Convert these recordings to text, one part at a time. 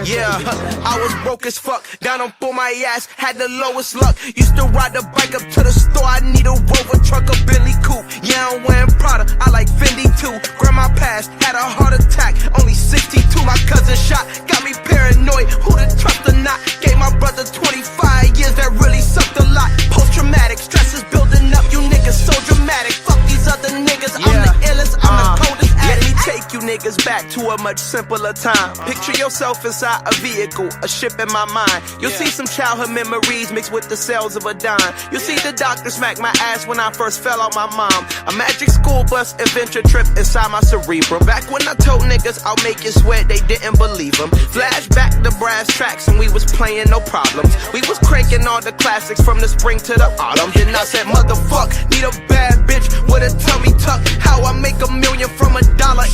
Yeah, I was broke as fuck, down on for my ass, had the lowest luck. Used to ride the bike up to the store, I need a Rover truck, a Bentley coupe. Yeah, I'm wearing Prada, I like Fendi too. Grandma passed, had a heart attack, only 62. My cousin shot, got me paranoid, who to trust or not. Gave my brother 25 years, that really sucked a lot. Post-traumatic, stress is building up, you niggas so dramatic. Fuck these other niggas, I'm the illest, I'm the coldest. Let me take you niggas back to a much simpler time. Picture yourself inside a vehicle, a ship in my mind. You'll see some childhood memories mixed with the cells of a dime. You'll see the doctor smack my ass when I first fell on my mom. A magic school bus adventure trip inside my cerebrum. Back when I told niggas I'll make you sweat, they didn't believe them. Flashback to brass tracks and we was playing no problems. We was cranking all the classics from the spring to the autumn. Then I said, motherfuck, need a bad bitch with a tummy tuck. How I make $1 million from $1,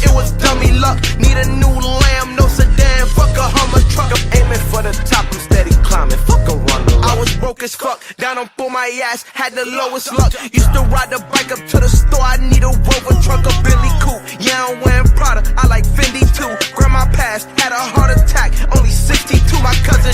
it was dummy luck. Need a new lamb, no sedan, fuck a Hummer truck. I'm aiming for the top, I'm steady climbing, fuck a runner. I was broke as fuck, down on for my ass, had the lowest luck. Used to ride the bike up to the store, I need a Rover truck, a Bentley coupe. Yeah, I'm wearing Prada, I like Fendi too. Grandma passed, had a heart attack, only 62. My cousin